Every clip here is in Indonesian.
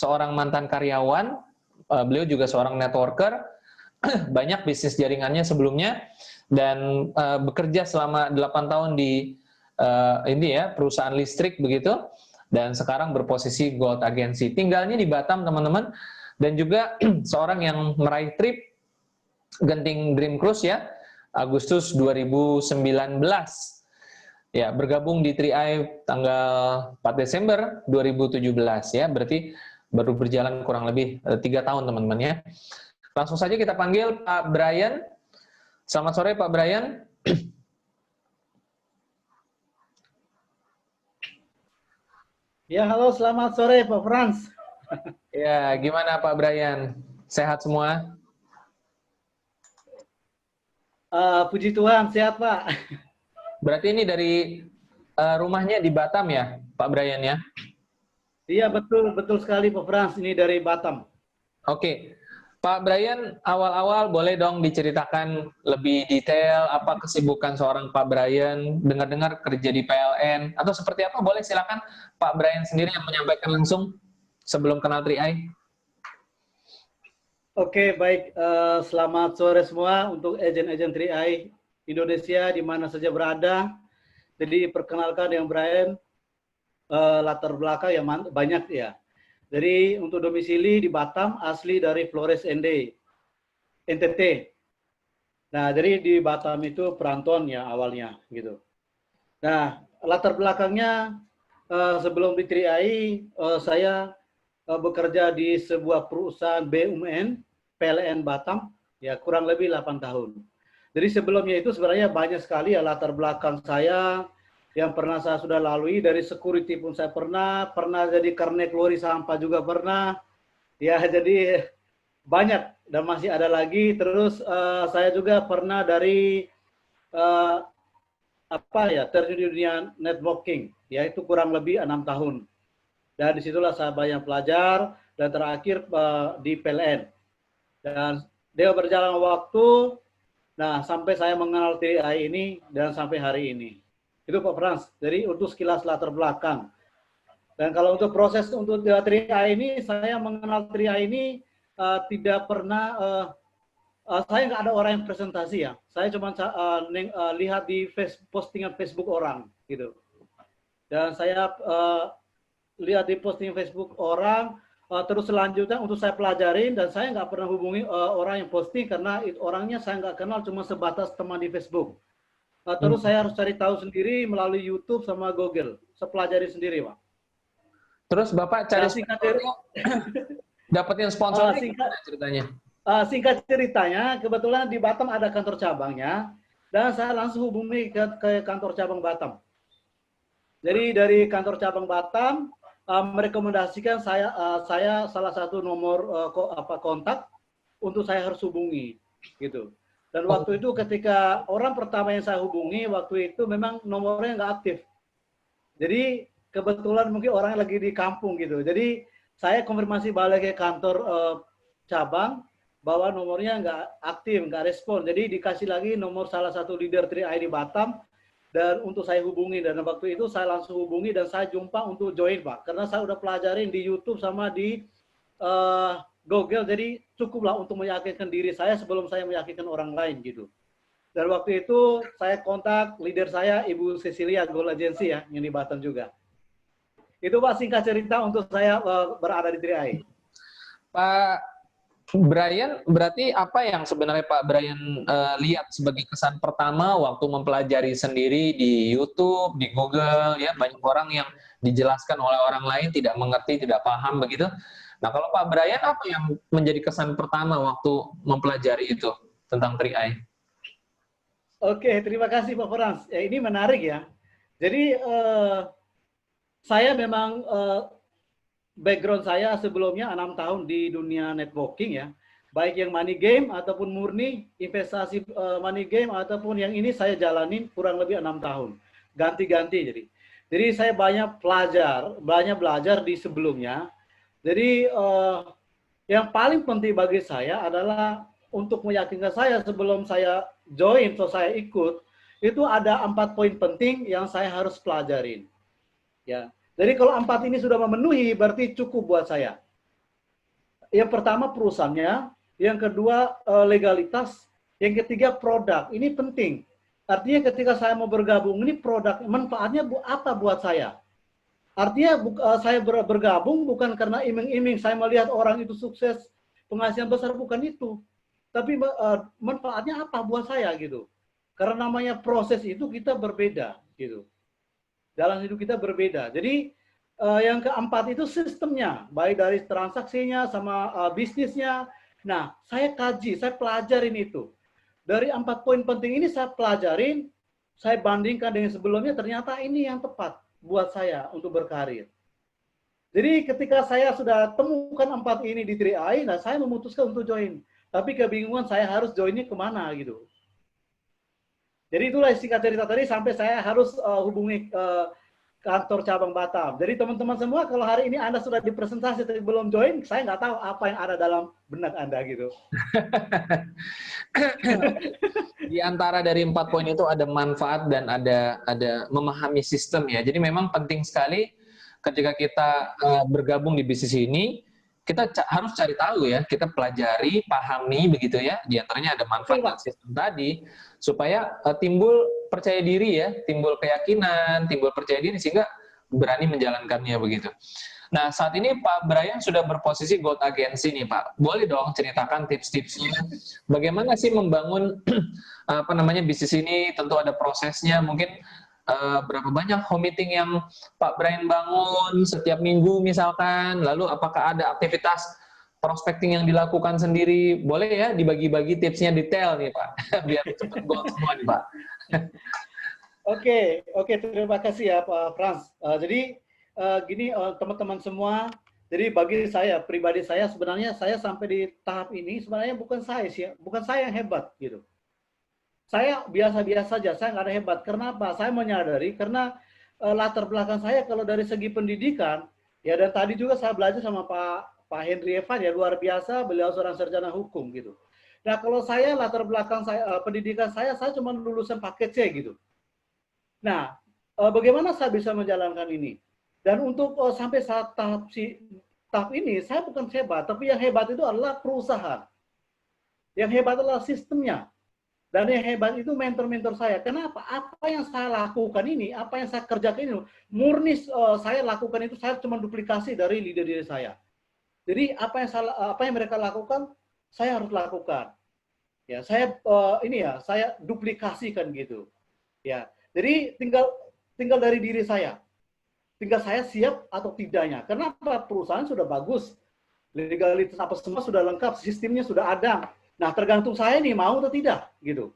seorang mantan karyawan, beliau juga seorang networker, banyak bisnis jaringannya sebelumnya, dan bekerja selama 8 tahun di ini ya, perusahaan listrik begitu, dan sekarang berposisi Gold Agency. Tinggalnya di Batam, teman-teman, dan juga seorang yang meraih trip Genting Dream Cruise ya, Agustus 2019. Ya, bergabung di 3i tanggal 4 Desember 2017 ya, berarti baru berjalan kurang lebih 3 tahun, teman-teman ya. Langsung saja kita panggil Pak Brian. Selamat sore Pak Brian. Ya, halo, selamat sore Pak Frans. Ya, gimana Pak Brian? Sehat semua? Puji Tuhan, sehat Pak. Berarti ini dari rumahnya di Batam ya, Pak Brian ya? Iya, betul sekali Pak Frans, ini dari Batam. Oke, Pak Brian, awal-awal boleh dong diceritakan lebih detail apa kesibukan seorang Pak Brian, dengar-dengar kerja di PLN, atau seperti apa? Boleh silakan Pak Brian sendiri yang menyampaikan langsung sebelum kenal 3i. Oke, baik. Selamat sore semua untuk agen-agen 3i Indonesia di mana saja berada. Jadi perkenalkan yang Brian, latar belakang yang banyak ya. Jadi untuk domisili di Batam, asli dari Flores NTT. Nah, jadi di Batam itu perantauan ya awalnya gitu. Nah, latar belakangnya sebelum di 3i, saya bekerja di sebuah perusahaan BUMN, PLN Batam, ya kurang lebih 8 tahun. Jadi sebelumnya itu sebenarnya banyak sekali ya latar belakang saya yang pernah saya sudah lalui, dari security pun saya pernah jadi karnet lori sampah juga pernah, ya jadi banyak dan masih ada lagi. Terus saya juga pernah dari terjun di dunia networking, yaitu kurang lebih 6 tahun. Dan disitulah saya banyak belajar, dan terakhir di PLN. Dan dia berjalan waktu, nah sampai saya mengenal 3i ini dan sampai hari ini. Itu Pak Frans, jadi untuk sekilas latar belakang. Dan kalau untuk proses untuk 3i ini, saya mengenal 3i ini tidak pernah, saya nggak ada orang yang presentasi ya. Saya cuma lihat di postingan Facebook orang gitu. Dan saya lihat di posting Facebook orang, terus selanjutnya untuk saya pelajarin, dan saya nggak pernah hubungi orang yang posting karena orangnya saya nggak kenal, cuma sebatas teman di Facebook. Terus saya harus cari tahu sendiri melalui YouTube sama Google. Saya pelajari sendiri, Pak. Terus Bapak cari dapetin sponsor ceritanya? Singkat ceritanya, kebetulan di Batam ada kantor cabangnya, dan saya langsung hubungi ke kantor cabang Batam. Jadi dari kantor cabang Batam merekomendasikan saya salah satu nomor kontak untuk saya harus hubungi gitu. Dan waktu itu ketika orang pertama yang saya hubungi waktu itu memang nomornya nggak aktif. Jadi kebetulan mungkin orangnya lagi di kampung gitu. Jadi saya konfirmasi balik ke kantor cabang bahwa nomornya nggak aktif, nggak respon. Jadi dikasih lagi nomor salah satu leader 3i di Batam, dan untuk saya hubungi. Dan waktu itu saya langsung hubungi dan saya jumpa untuk join, Pak. Karena saya udah pelajarin di YouTube sama di Google, jadi cukuplah untuk meyakinkan diri saya sebelum saya meyakinkan orang lain gitu. Dan waktu itu saya kontak leader saya, Ibu Cecilia, Gold Agency ya, yang di Batam juga. Itu Pak singkat cerita untuk saya berada di 3i. Pak Brian, berarti apa yang sebenarnya Pak Brian lihat sebagai kesan pertama waktu mempelajari sendiri di YouTube, di Google, ya banyak orang yang dijelaskan oleh orang lain tidak mengerti, tidak paham begitu. Nah kalau Pak Brian, apa yang menjadi kesan pertama waktu mempelajari itu tentang 3i? Oke, terima kasih Pak Frans. Ya, ini menarik ya. Jadi saya memang background saya sebelumnya 6 tahun di dunia networking ya, baik yang money game ataupun murni investasi money game ataupun yang ini saya jalanin kurang lebih 6 tahun, ganti-ganti. Jadi saya banyak belajar di sebelumnya. Jadi yang paling penting bagi saya adalah untuk meyakinkan saya sebelum saya join atau saya ikut, itu ada 4 poin penting yang saya harus pelajarin. Ya. Jadi kalau 4 ini sudah memenuhi, berarti cukup buat saya. yang pertama perusahaannya, yang kedua legalitas, yang ketiga produk. Ini penting. Artinya ketika saya mau bergabung, ini produk manfaatnya apa buat saya? Artinya saya bergabung bukan karena iming-iming saya melihat orang itu sukses, penghasilan besar, bukan itu. Tapi manfaatnya apa buat saya gitu. Karena namanya proses itu kita berbeda gitu. Jalan hidup kita berbeda. Jadi yang keempat itu sistemnya, baik dari transaksinya sama bisnisnya. Nah, saya kaji, saya pelajarin itu. Dari 4 poin penting ini saya pelajarin, saya bandingkan dengan sebelumnya, ternyata ini yang tepat buat saya untuk berkarir. Jadi ketika saya sudah temukan 4 ini di 3i, nah saya memutuskan untuk join. Tapi kebingungan saya harus joinnya kemana gitu. Jadi itulah singkat cerita tadi sampai saya harus hubungi kantor cabang Batam. Jadi teman-teman semua, kalau hari ini Anda sudah dipresentasi tapi belum join, saya nggak tahu apa yang ada dalam benak Anda gitu. Di antara dari 4 poin itu ada manfaat dan ada memahami sistem ya. Jadi memang penting sekali ketika kita bergabung di bisnis ini, kita harus cari tahu ya, kita pelajari, pahami begitu ya. Di antaranya ada manfaat dan sistem tadi, supaya timbul percaya diri ya, timbul keyakinan, timbul percaya diri sehingga berani menjalankannya begitu. Nah, saat ini Pak Brian sudah berposisi Gold Agency nih Pak. Boleh dong ceritakan tips-tipsnya. Bagaimana sih membangun bisnis ini? Tentu ada prosesnya. Mungkin berapa banyak home meeting yang Pak Brian bangun setiap minggu misalkan, lalu apakah ada aktivitas prospecting yang dilakukan sendiri? Boleh ya dibagi-bagi tipsnya detail nih Pak, biar cepat goal semua nih Pak. Oke, terima kasih ya Pak Frans. Jadi gini teman-teman semua, jadi bagi saya, pribadi saya sebenarnya saya sampai di tahap ini sebenarnya bukan saya yang hebat gitu. Saya biasa-biasa saja, saya nggak ada hebat. Kenapa? Saya menyadari karena latar belakang saya kalau dari segi pendidikan, ya dan tadi juga saya belajar sama Pak Henry Evan ya, luar biasa, beliau seorang sarjana hukum gitu. Nah kalau saya latar belakang saya, pendidikan saya cuma lulusan paket C gitu. Nah bagaimana saya bisa menjalankan ini? Dan untuk sampai saat tahap ini, saya bukan hebat, tapi yang hebat itu adalah perusahaan. Yang hebat adalah sistemnya. Dan yang hebat itu mentor-mentor saya. Kenapa? Apa yang saya lakukan ini, apa yang saya kerjakan ini, murni saya lakukan itu, saya cuma duplikasi dari leader diri saya. Jadi apa yang mereka lakukan, saya harus lakukan. Ya, saya duplikasikan gitu. Ya, jadi tinggal dari diri saya. Tinggal saya siap atau tidaknya. Kenapa? Perusahaan sudah bagus, legalitas apa semua sudah lengkap, sistemnya sudah ada. Nah, tergantung saya nih mau atau tidak, gitu.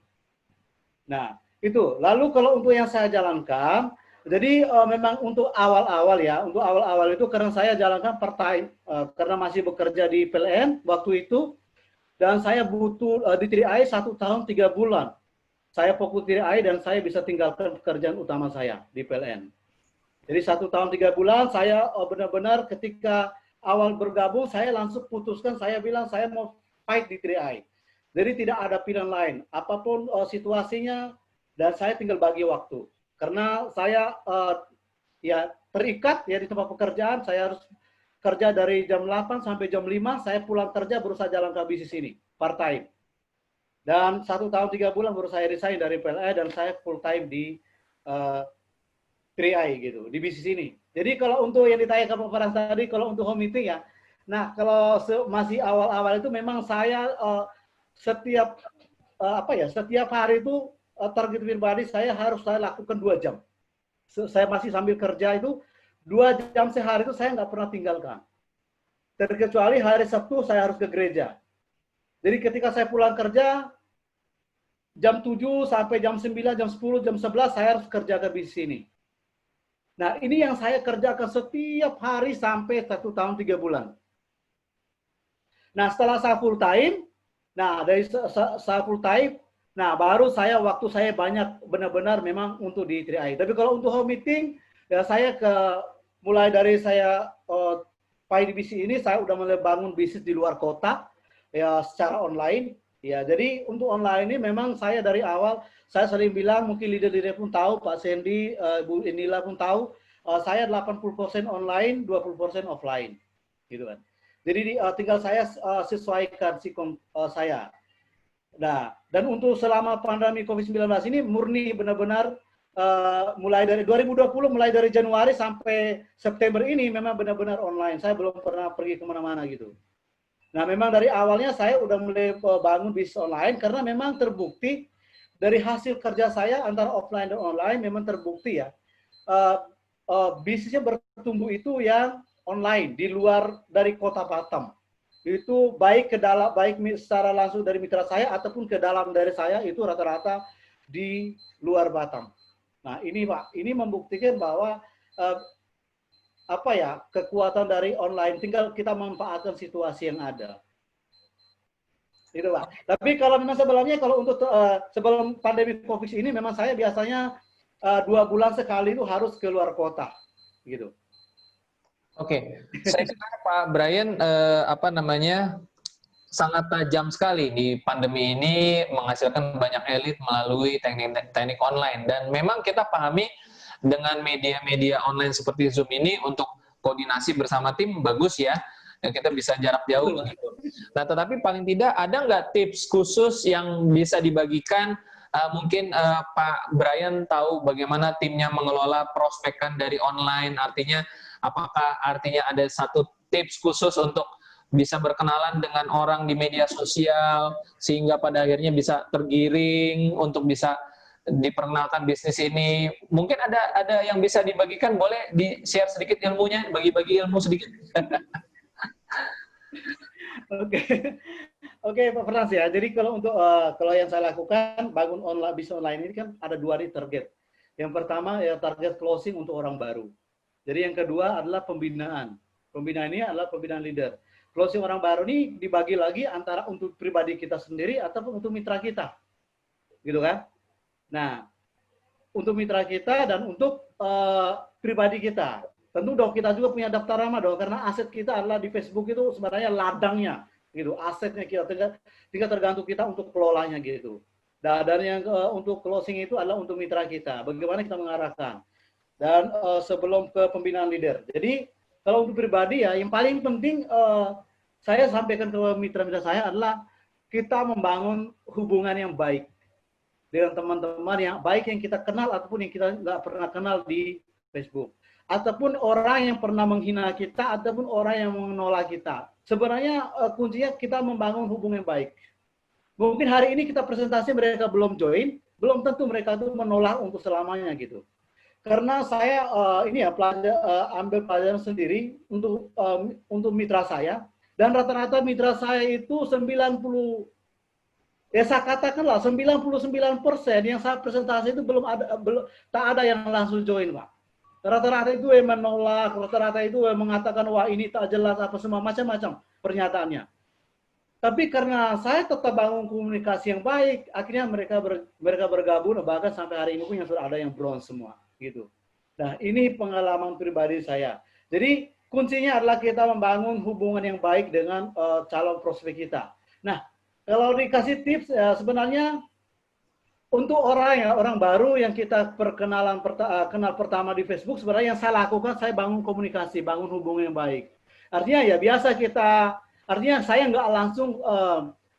Nah, itu. Lalu kalau untuk yang saya jalankan, jadi memang untuk awal-awal ya, untuk awal-awal itu karena saya jalankan part time, karena masih bekerja di PLN waktu itu, dan saya butuh di 3i 1 tahun 3 bulan. Saya fokus di 3i dan saya bisa tinggalkan pekerjaan utama saya di PLN. Jadi 1 tahun 3 bulan, saya benar-benar ketika awal bergabung, saya langsung putuskan, saya bilang saya mau fight di 3i. Jadi tidak ada pilihan lain, apapun situasinya, dan saya tinggal bagi waktu. Karena saya ya terikat ya di tempat pekerjaan, saya harus kerja dari jam 8 sampai jam 5, saya pulang kerja berusaha jalankan bisnis ini, part time. Dan 1 tahun 3 bulan baru saya resign dari PLN dan saya full time di 3i gitu, di bisnis ini. Jadi kalau untuk yang ditanya ke Pak Farhan tadi, kalau untuk home meeting ya, nah kalau masih awal-awal itu memang saya setiap hari itu target pribadi saya lakukan 2 jam. Saya masih sambil kerja itu 2 jam sehari itu saya nggak pernah tinggalkan. Terkecuali hari Sabtu saya harus ke gereja. Jadi ketika saya pulang kerja jam 7 sampai jam 9, jam 10, jam 11 saya harus kerjakan bisnis ini. Nah ini yang saya kerjakan setiap hari sampai 1 tahun 3 bulan. Nah setelah saya full time, nah, dari saya full time, nah baru waktu saya banyak benar-benar memang untuk di 3i. Tapi kalau untuk home meeting, ya saya mulai dari saya di bisnis ini, saya udah mulai bangun bisnis di luar kota, ya secara online. Ya, jadi untuk online ini memang saya dari awal, saya sering bilang, mungkin leader-leader pun tahu, Pak Sandy, Bu Inila pun tahu, saya 80% online, 20% offline. Gitu kan. Jadi tinggal saya sesuaikan sikon saya. Nah, dan untuk selama pandemi COVID-19 ini murni benar-benar mulai dari 2020, mulai dari Januari sampai September ini memang benar-benar online. Saya belum pernah pergi kemana-mana gitu. Nah, memang dari awalnya saya udah mulai bangun bisnis online karena memang terbukti dari hasil kerja saya antara offline dan online memang terbukti ya. Bisnisnya bertumbuh itu yang online di luar dari kota Batam. Itu baik ke dalam, baik secara langsung dari mitra saya ataupun ke dalam dari saya itu rata-rata di luar Batam. Nah ini Pak, ini membuktikan bahwa apa ya, kekuatan dari online, tinggal kita memanfaatkan situasi yang ada. Itu Pak. Tapi kalau memang sebelumnya, kalau untuk sebelum pandemi COVID ini memang saya biasanya 2 bulan sekali itu harus keluar kota, gitu. Oke, saya kira Pak Brian apa namanya sangat tajam sekali di pandemi ini menghasilkan banyak elit melalui teknik online dan memang kita pahami dengan media-media online seperti Zoom ini untuk koordinasi bersama tim bagus ya, yang kita bisa jarak jauh gitu. Nah, tetapi paling tidak ada nggak tips khusus yang bisa dibagikan? Mungkin Pak Brian tahu bagaimana timnya mengelola prospekan dari online, artinya apakah artinya ada satu tips khusus untuk bisa berkenalan dengan orang di media sosial sehingga pada akhirnya bisa tergiring untuk bisa diperkenalkan bisnis ini. Mungkin ada yang bisa dibagikan, boleh di-share sedikit ilmunya, bagi-bagi ilmu sedikit. Oke. Oke, Pak Frans ya. Jadi kalau untuk kalau yang saya lakukan bangun online bisnis online ini kan ada 2 nih target. Yang pertama ya target closing untuk orang baru. Jadi yang kedua adalah pembinaan. Pembinaan ini adalah pembinaan leader. Closing orang baru ini dibagi lagi antara untuk pribadi kita sendiri ataupun untuk mitra kita. Gitu kan? Nah, untuk mitra kita dan untuk pribadi kita. Tentu dong kita juga punya daftar nama dong, karena aset kita adalah di Facebook itu sebenarnya ladangnya, gitu. Asetnya kita tinggal tergantung kita untuk kelolanya gitu. Dan yang untuk closing itu adalah untuk mitra kita. Bagaimana kita mengarahkan. Dan sebelum ke pembinaan leader. Jadi kalau untuk pribadi ya, yang paling penting saya sampaikan ke mitra-mitra saya adalah kita membangun hubungan yang baik dengan teman-teman yang baik yang kita kenal ataupun yang kita nggak pernah kenal di Facebook. Ataupun orang yang pernah menghina kita, ataupun orang yang menolak kita. Sebenarnya kuncinya kita membangun hubungan yang baik. Mungkin hari ini kita presentasi mereka belum join, belum tentu mereka itu menolak untuk selamanya gitu. Karena saya ini ya ambil pelajaran sendiri untuk mitra saya, dan rata-rata mitra saya itu 90, ya saya katakanlah 99% yang saya presentasi itu tak ada yang langsung join Pak. Rata-rata itu yang menolak, rata-rata itu yang mengatakan wah ini tak jelas apa semua macam-macam pernyataannya. Tapi karena saya tetap bangun komunikasi yang baik, akhirnya mereka bergabung, bahkan sampai hari ini pun yang sudah ada yang bronze semua gitu. Nah ini pengalaman pribadi saya. Jadi kuncinya adalah kita membangun hubungan yang baik dengan calon prospek kita. Nah kalau dikasih tips sebenarnya untuk orang baru yang kita kenal pertama di Facebook, sebenarnya yang saya lakukan, saya bangun komunikasi, bangun hubungan yang baik. Artinya ya biasa artinya saya nggak langsung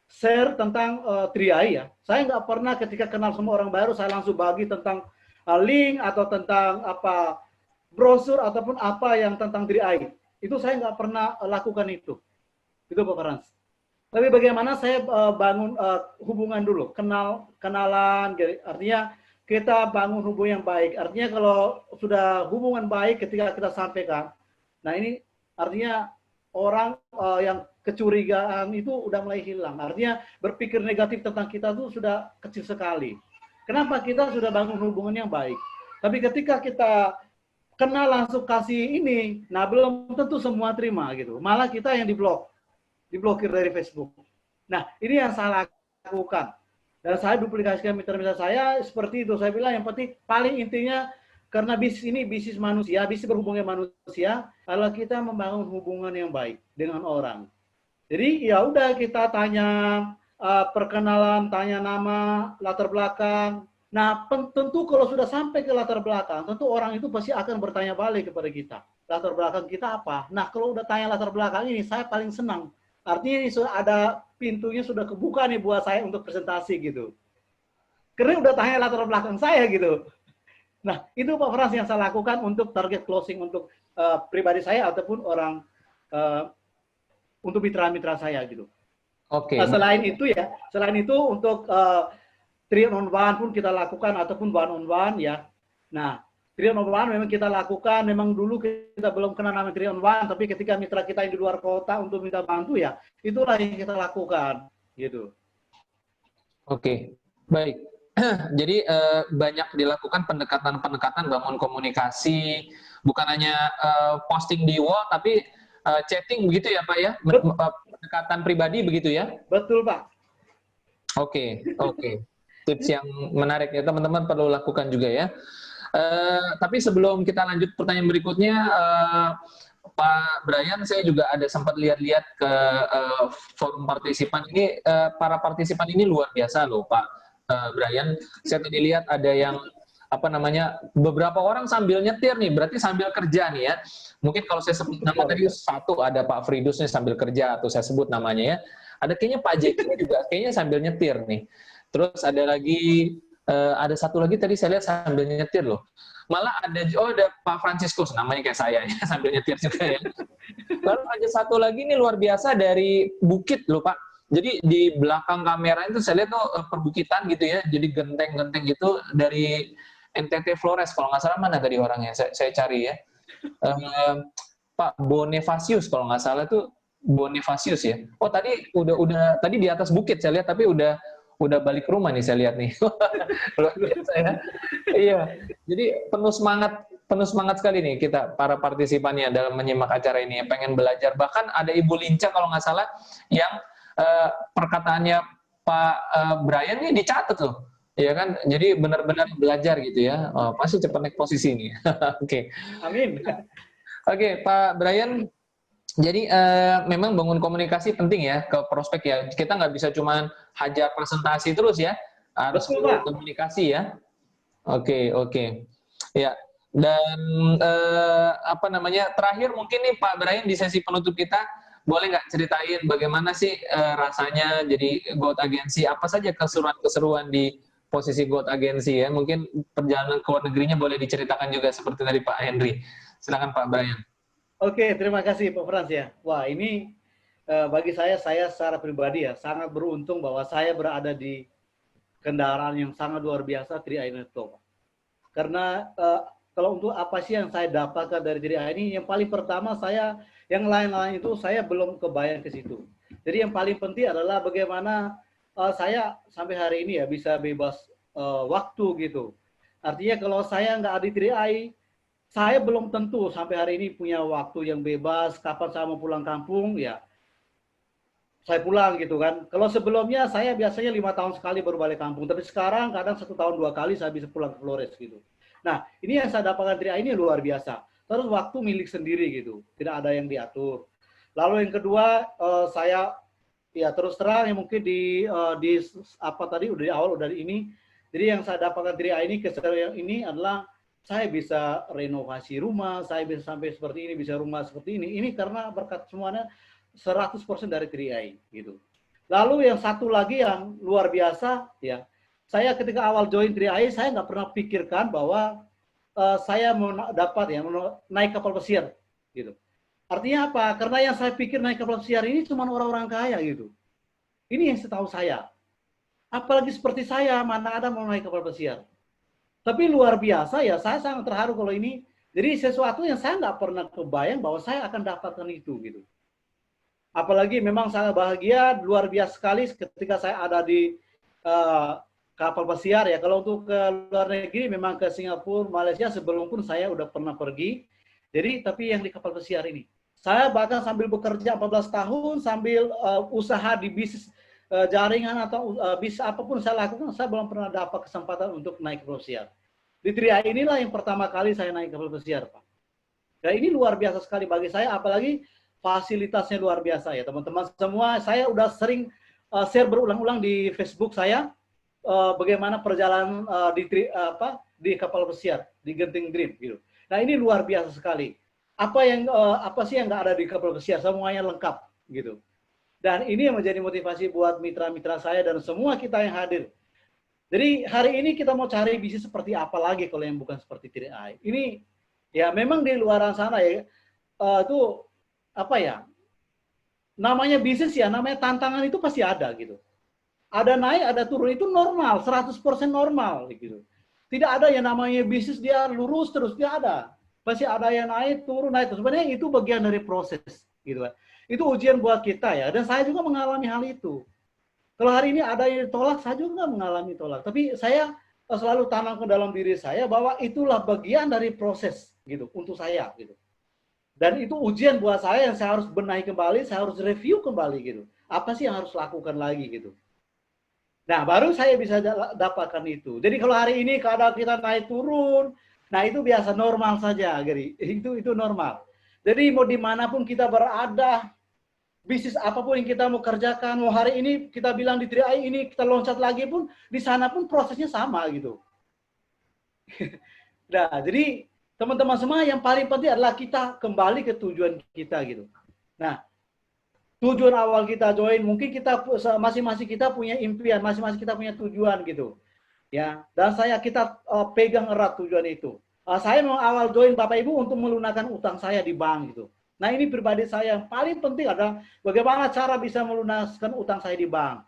share tentang Triai ya. Saya nggak pernah ketika kenal sama orang baru, saya langsung bagi tentang link atau tentang apa brosur ataupun apa yang tentang Triai. Itu saya nggak pernah lakukan itu. Itu Pak Frans. Tapi bagaimana saya bangun hubungan dulu, kenalan, artinya kita bangun hubungan yang baik. Artinya kalau sudah hubungan baik ketika kita sampaikan, nah ini artinya orang yang kecurigaan itu udah mulai hilang. Artinya berpikir negatif tentang kita itu sudah kecil sekali. Kenapa? Kita sudah bangun hubungan yang baik. Tapi ketika kita kenal langsung kasih ini, nah belum tentu semua terima gitu. Malah kita yang diblokir dari Facebook. Nah, ini yang saya lakukan. Dan saya duplikasikan mitra-mitra saya seperti itu. Saya bilang yang penting paling intinya karena bisnis ini bisnis manusia, bisnis berhubungan manusia, kalau kita membangun hubungan yang baik dengan orang. Jadi ya udah kita tanya perkenalan, tanya nama, latar belakang. Nah, tentu kalau sudah sampai ke latar belakang, tentu orang itu pasti akan bertanya balik kepada kita. latar belakang kita apa. Nah, kalau udah tanya latar belakang ini, saya paling senang. Artinya ini sudah ada pintunya sudah kebuka nih buat saya untuk presentasi gitu. Karena udah tanya latar belakang saya gitu. Nah, itu Pak Frans yang saya lakukan untuk target closing untuk pribadi saya ataupun orang untuk mitra-mitra saya gitu. Oke. Selain itu untuk 3-on-1 pun kita lakukan ataupun 1-on-1 ya. Nah, 3-on-1 memang kita lakukan, memang dulu kita belum kenal nama 3-on-1, tapi ketika mitra kita yang di luar kota untuk minta bantu ya, itulah yang kita lakukan gitu. Oke, baik. Jadi banyak dilakukan pendekatan-pendekatan, bangun komunikasi, bukan hanya posting di wall, tapi chatting begitu ya Pak ya? Pendekatan pribadi begitu ya? Betul Pak. Oke. Tips yang menarik ya, teman-teman perlu lakukan juga ya. Tapi sebelum kita lanjut pertanyaan berikutnya, Pak Brian, saya juga ada sempat lihat-lihat ke forum partisipan ini, para partisipan ini luar biasa loh Pak Brian. Saya tadi lihat ada yang beberapa orang sambil nyetir nih, berarti sambil kerja nih ya. Mungkin kalau saya sebut nama tadi satu ada Pak Fridus nih sambil kerja, atau saya sebut namanya ya. Ada kayaknya Pak Jeki juga kayaknya sambil nyetir nih. Terus ada lagi ada satu lagi tadi saya lihat sambil nyetir loh. Malah ada Pak Franciscus, namanya kayak saya ya, sambil nyetir juga ya. Lalu ada satu lagi nih luar biasa dari Bukit loh Pak. Jadi di belakang kamera itu saya lihat tuh perbukitan gitu ya, jadi genteng-genteng gitu dari NTT Flores kalau nggak salah, mana tadi orangnya saya cari ya. Pak Bonifacius kalau nggak salah tuh Bonifacius ya. Oh tadi udah tadi di atas bukit saya lihat, tapi udah balik ke rumah nih saya lihat nih. Luar biasa ya. Iya. Jadi penuh semangat sekali nih kita para partisipannya dalam menyimak acara ini, pengen belajar. Bahkan ada Ibu Linca kalau nggak salah yang perkataannya Pak Brian ini dicatat loh. Ya kan, jadi benar-benar belajar gitu ya. Oh, pasti cepat naik posisi ini. Oke. Amin. Oke, Pak Brian. Jadi memang bangun komunikasi penting ya ke prospek ya. Kita nggak bisa cuma hajar presentasi terus ya. Harus komunikasi ya. Oke. Ya. Dan terakhir mungkin nih Pak Brian di sesi penutup kita, boleh nggak ceritain bagaimana sih rasanya jadi Goat Agency? Apa saja keseruan-keseruan di posisi Goat Agency ya? Mungkin perjalanan ke luar negerinya boleh diceritakan juga seperti tadi Pak Henry. Silakan Pak Brian. Oke, terima kasih Pak Frans ya. Wah, ini bagi saya secara pribadi ya sangat beruntung bahwa saya berada di kendaraan yang sangat luar biasa 3i Network. Karena kalau untuk apa sih yang saya dapatkan dari 3i ini, yang paling pertama yang lain-lain itu saya belum kebayang ke situ. Jadi yang paling penting adalah bagaimana saya sampai hari ini ya bisa bebas waktu gitu. Artinya kalau saya nggak ada 3i, saya belum tentu sampai hari ini punya waktu yang bebas. Kapan saya mau pulang kampung, ya saya pulang gitu kan. Kalau sebelumnya saya biasanya 5 tahun sekali baru balik kampung. Tapi sekarang kadang 1 tahun 2 kali saya bisa pulang ke Flores gitu. Nah, ini yang saya dapatkan dari ini luar biasa. Terus waktu milik sendiri gitu. Tidak ada yang diatur. Lalu yang kedua, saya ya terus terang yang mungkin di awal udah ini. Jadi yang saya dapatkan dari ini keseruan ini adalah saya bisa renovasi rumah, saya bisa sampai seperti ini, bisa rumah seperti ini. Ini karena berkat semuanya 100% dari 3i gitu. Lalu yang satu lagi yang luar biasa ya, saya ketika awal join 3i saya nggak pernah pikirkan bahwa saya mau naik kapal pesiar gitu. Artinya apa? Karena yang saya pikir naik kapal pesiar ini cuma orang-orang kaya gitu. Ini yang setahu saya. Apalagi seperti saya, mana ada mau naik kapal pesiar. Tapi luar biasa ya, saya sangat terharu kalau ini. Jadi sesuatu yang saya nggak pernah kebayang bahwa saya akan dapatkan itu gitu. Apalagi memang sangat bahagia, luar biasa sekali ketika saya ada di kapal pesiar ya. Kalau untuk ke luar negeri memang ke Singapura, Malaysia sebelum pun saya udah pernah pergi. Jadi tapi yang di kapal pesiar ini, saya bahkan sambil bekerja 14 tahun sambil usaha di bisnis jaringan atau bisnis apapun saya lakukan, saya belum pernah dapat kesempatan untuk naik kapal pesiar. Di 3i inilah yang pertama kali saya naik kapal pesiar, Pak. Dan ini luar biasa sekali bagi saya, apalagi fasilitasnya luar biasa ya, teman-teman semua. Saya udah sering share berulang-ulang di Facebook saya bagaimana perjalanan di kapal pesiar di Genting Dream gitu. Nah, ini luar biasa sekali. apa sih yang nggak ada di kapal pesiar, semuanya lengkap gitu. Dan ini yang menjadi motivasi buat mitra-mitra saya dan semua kita yang hadir. Jadi hari ini kita mau cari bisnis seperti apa lagi kalau yang bukan seperti 3i. Ini ya memang di luaran sana ya itu apa ya? Namanya bisnis ya, namanya tantangan itu pasti ada gitu. Ada naik, ada turun, itu normal, 100% normal gitu. Tidak ada yang namanya bisnis dia lurus terus, dia ada. Pasti ada yang naik, turun, naik terus. Sebenarnya itu bagian dari proses gitu kan. Itu ujian buat kita ya, dan saya juga mengalami hal itu. Kalau hari ini ada yang ditolak, saya juga mengalami tolak. Tapi saya selalu tanam ke dalam diri saya bahwa itulah bagian dari proses gitu untuk saya gitu. Dan itu ujian buat saya yang saya harus benahi kembali, saya harus review kembali gitu. Apa sih yang harus lakukan lagi gitu. Nah, baru saya bisa dapatkan itu. Jadi kalau hari ini keadaan kita naik turun, nah itu biasa normal saja, Geri. Itu normal. Jadi mau dimanapun kita berada, bisnis apapun yang kita mau kerjakan, mau hari ini kita bilang di 3i ini kita loncat lagi pun, di sana pun prosesnya sama gitu. Nah, jadi teman-teman semua yang paling penting adalah kita kembali ke tujuan kita gitu. Nah, tujuan awal kita join, mungkin kita masing-masing kita punya impian, masing-masing kita punya tujuan gitu. Ya, dan kita pegang erat tujuan itu. Saya mau awal join Bapak Ibu untuk melunakkan utang saya di bank gitu. Nah, ini pribadi saya yang paling penting adalah bagaimana cara bisa melunaskan utang saya di bank.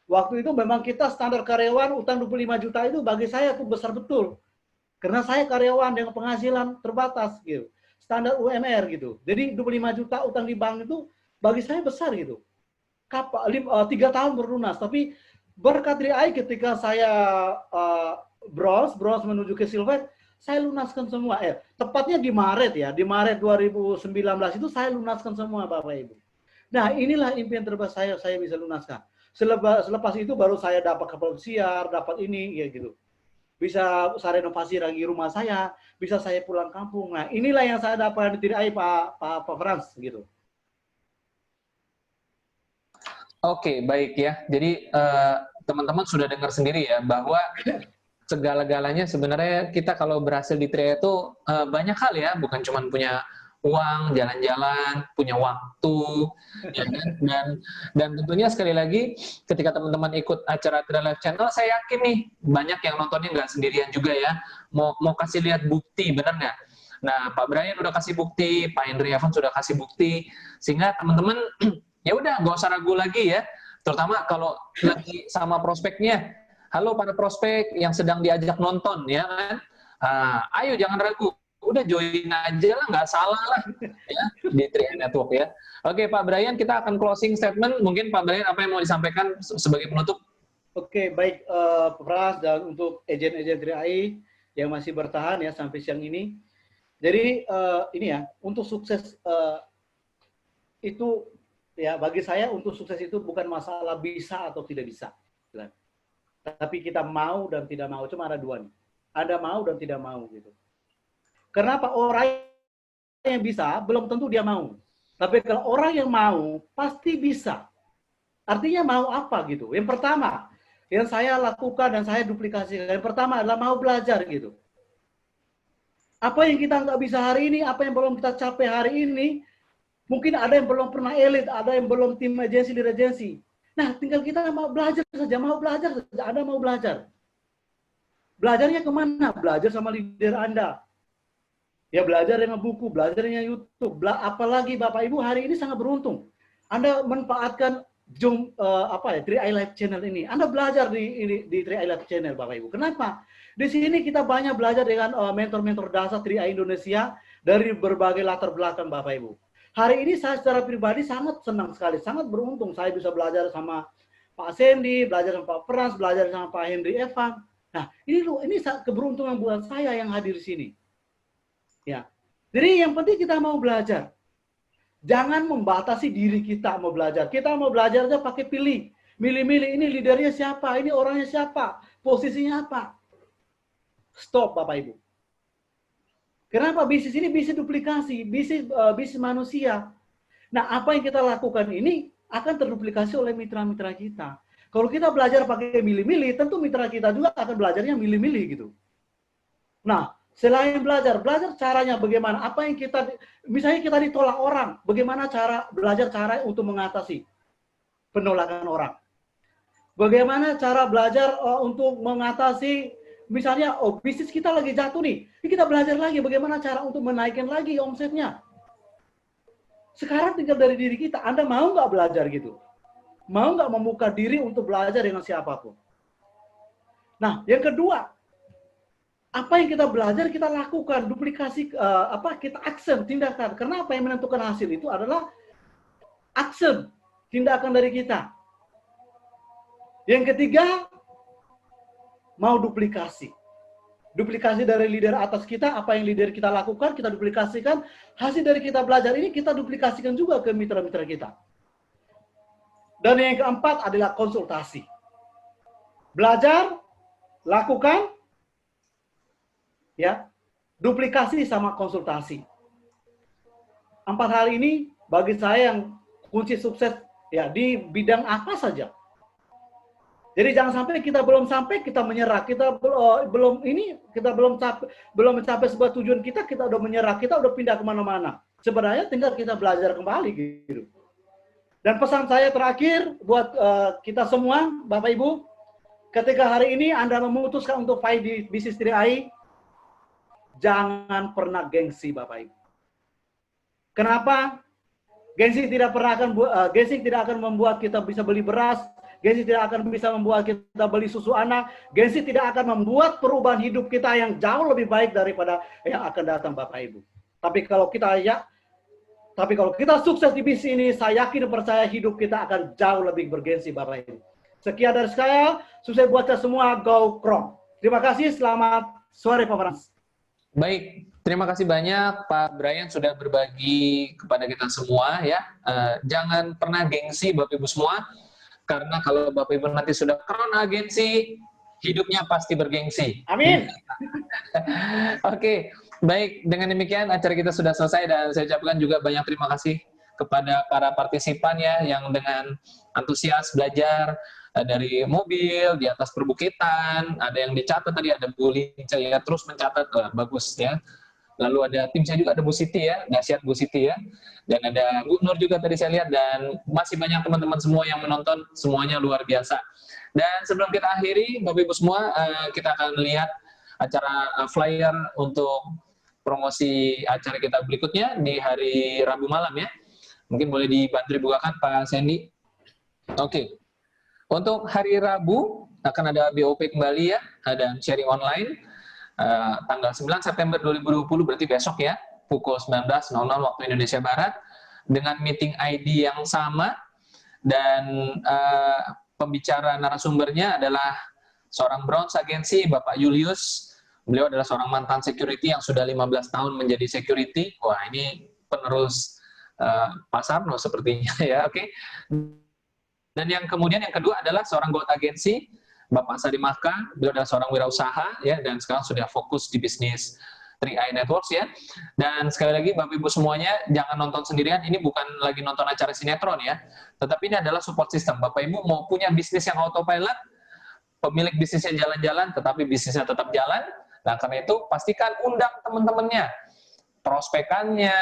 Waktu itu memang kita standar karyawan utang 25 juta itu bagi saya itu besar betul. Karena saya karyawan dengan penghasilan terbatas gitu. Standar UMR gitu. Jadi 25 juta utang di bank itu bagi saya besar gitu. 3 tahun berlunas, tapi berkat 3i ketika saya bronze menuju ke silver, saya lunaskan semua. Tepatnya di Maret ya, di Maret 2019 itu saya lunaskan semua Bapak Ibu. Nah, inilah impian terbesar saya bisa lunaskan. Selepas itu baru saya dapat kapal pesiar, dapat ini ya gitu. Bisa saya renovasi lagi rumah saya, bisa saya pulang kampung. Nah, inilah yang saya dapat di 3i Pak Frans gitu. Oke, baik ya. Jadi teman-teman sudah dengar sendiri ya bahwa segala-galanya sebenarnya kita kalau berhasil di 3i itu banyak hal ya, bukan cuma punya uang, jalan-jalan, punya waktu, ya kan? Dan tentunya sekali lagi ketika teman-teman ikut acara 3i Live Channel, saya yakin nih banyak yang nontonnya nggak sendirian juga ya. Mau kasih lihat bukti, benar nggak? Nah, Pak Brian udah kasih bukti, Pak Henry Evans sudah kasih bukti, sehingga teman-teman ya udah nggak usah ragu lagi ya, terutama kalau lagi sama prospeknya. Halo para prospek yang sedang diajak nonton ya kan, ayo jangan ragu, udah join aja lah, nggak salah lah ya di 3i Network ya. Oke Pak Brian, kita akan closing statement. Mungkin Pak Brian apa yang mau disampaikan sebagai penutup? Oke, baik Pak Pras, dan untuk agen-agen 3i yang masih bertahan ya sampai siang ini. Jadi ini ya, untuk sukses itu ya bagi saya untuk sukses itu bukan masalah bisa atau tidak bisa. Tapi kita mau dan tidak mau, cuma ada dua nih. Ada mau dan tidak mau gitu. Kenapa? Orang yang bisa belum tentu dia mau. Tapi kalau orang yang mau pasti bisa. Artinya mau apa gitu? Yang pertama yang saya lakukan dan saya duplikasikan, yang pertama adalah mau belajar gitu. Apa yang kita nggak bisa hari ini, apa yang belum kita capai hari ini, mungkin ada yang belum pernah elit, ada yang belum tim agensi, lead agensi. Nah, tinggal kita mau belajar saja, Anda mau belajar. Belajarnya kemana? Belajar sama leader Anda. Ya belajar dengan buku, belajar dengan YouTube. Apalagi Bapak Ibu hari ini sangat beruntung. Anda manfaatkan Zoom 3i Live Channel ini. Anda belajar di 3i Live Channel Bapak Ibu. Kenapa? Di sini kita banyak belajar dengan mentor-mentor dasar 3i Indonesia dari berbagai latar belakang Bapak Ibu. Hari ini saya secara pribadi sangat senang sekali, sangat beruntung saya bisa belajar sama Pak Sandy, belajar sama Pak Frans, belajar sama Pak Henry Evan. Nah, ini keberuntungan buat saya yang hadir di sini. Ya. Jadi yang penting kita mau belajar. Jangan membatasi diri kita mau belajar. Kita mau belajar aja pakai pilih. Milih-milih ini leadernya siapa, ini orangnya siapa, posisinya apa. Stop Bapak Ibu. Kenapa? Bisnis ini bisnis duplikasi, bisnis manusia. Nah, apa yang kita lakukan ini akan terduplikasi oleh mitra-mitra kita. Kalau kita belajar pakai milih-milih, tentu mitra kita juga akan belajarnya milih-milih gitu. Nah, Selain belajar, belajar caranya bagaimana? Apa yang kita, misalnya kita ditolak orang, bagaimana cara belajar cara untuk mengatasi penolakan orang? Bagaimana cara belajar untuk mengatasi, misalnya, bisnis kita lagi jatuh nih, kita belajar lagi bagaimana cara untuk menaikkan lagi omsetnya. Sekarang tinggal dari diri kita, Anda mau nggak belajar gitu? Mau nggak membuka diri untuk belajar dengan siapapun? Nah, yang kedua, apa yang kita belajar kita lakukan, duplikasi, kita action, tindakan. Karena apa yang menentukan hasil itu adalah action, tindakan dari kita. Yang ketiga, mau duplikasi. Duplikasi dari leader atas kita, apa yang leader kita lakukan, kita duplikasikan. Hasil dari kita belajar ini, kita duplikasikan juga ke mitra-mitra kita. Dan yang keempat adalah konsultasi. Belajar, lakukan, ya, duplikasi sama konsultasi. 4 hal ini bagi saya yang kunci sukses ya di bidang apa saja. Jadi jangan sampai kita belum sampai kita menyerah, kita belum mencapai sebuah tujuan kita udah menyerah, kita udah pindah kemana-mana. Sebenarnya tinggal kita belajar kembali gitu. Dan pesan saya terakhir buat kita semua, Bapak Ibu, ketika hari ini Anda memutuskan untuk fight di bisnis 3i, jangan pernah gengsi, Bapak Ibu. Kenapa? Gengsi tidak akan membuat kita bisa beli beras. Gengsi tidak akan bisa membuat kita beli susu anak. Gengsi tidak akan membuat perubahan hidup kita yang jauh lebih baik daripada yang akan datang, Bapak Ibu. Tapi kalau kita sukses di bisnis ini, saya yakin dan percaya hidup kita akan jauh lebih bergengsi, Bapak Ibu. Sekian dari saya, sukses buat kita semua, go Chrome. Terima kasih, selamat sore Pak Frans. Baik, terima kasih banyak Pak Brian sudah berbagi kepada kita semua ya. Jangan pernah gengsi Bapak Ibu semua, karena kalau Bapak Ibu nanti sudah crown agensi, hidupnya pasti bergengsi. Amin. Oke, baik, dengan demikian acara kita sudah selesai dan saya ucapkan juga banyak terima kasih kepada para partisipan ya yang dengan antusias belajar dari mobil di atas perbukitan, ada yang dicatat tadi, ada Bu Linca ya terus mencatat, bagus ya. Lalu ada tim saya juga, ada Bu Siti ya, dahsyat Bu Siti ya, dan ada Bu Nur juga tadi saya lihat, dan masih banyak teman-teman semua yang menonton, semuanya luar biasa. Dan sebelum kita akhiri, Bapak Ibu semua, kita akan lihat acara flyer untuk promosi acara kita berikutnya di hari Rabu malam ya. Mungkin boleh dibantu dibukakan Pak Sandy. Oke. Untuk hari Rabu akan ada BOP kembali ya, ada sharing online tanggal 9 September 2020, berarti besok ya, pukul 19.00 waktu Indonesia Barat, dengan meeting ID yang sama, dan pembicara narasumbernya adalah seorang Bronze Agency, Bapak Julius. Beliau adalah seorang mantan security yang sudah 15 tahun menjadi security. Wah, ini penerus Pak Sarno sepertinya ya, oke. Dan yang kemudian yang kedua adalah seorang Gold Agency, Bapak Sadi Maka. Beliau adalah seorang wirausaha ya, dan sekarang sudah fokus di bisnis 3i Networks ya. Dan sekali lagi Bapak Ibu semuanya, jangan nonton sendirian, ini bukan lagi nonton acara sinetron ya, tetapi ini adalah support system. Bapak Ibu mau punya bisnis yang autopilot, pemilik bisnisnya jalan-jalan, tetapi bisnisnya tetap jalan, nah karena itu pastikan undang teman-temannya, prospekannya,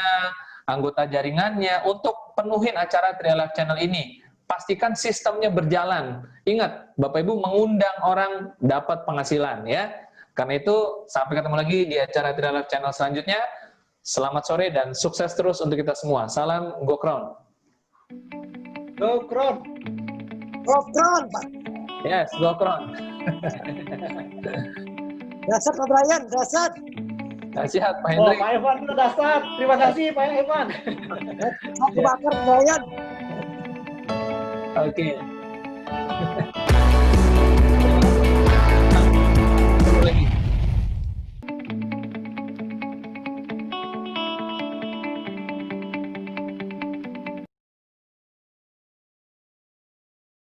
anggota jaringannya, untuk penuhin acara 3i Live Channel ini. Pastikan sistemnya berjalan. Ingat, Bapak Ibu mengundang orang dapat penghasilan ya. Karena itu, sampai ketemu lagi di acara 3i Live Channel selanjutnya. Selamat sore dan sukses terus untuk kita semua. Salam Go Crown. Go Crown. Go Crown, Pak. Yes, Go Crown. Dasar Pak Brian, dasar. Nasihat Pak Oh, Hendrik. Pak Evan itu dasar. Terima kasih Pak Evan. Aku bakar Brian. Oke.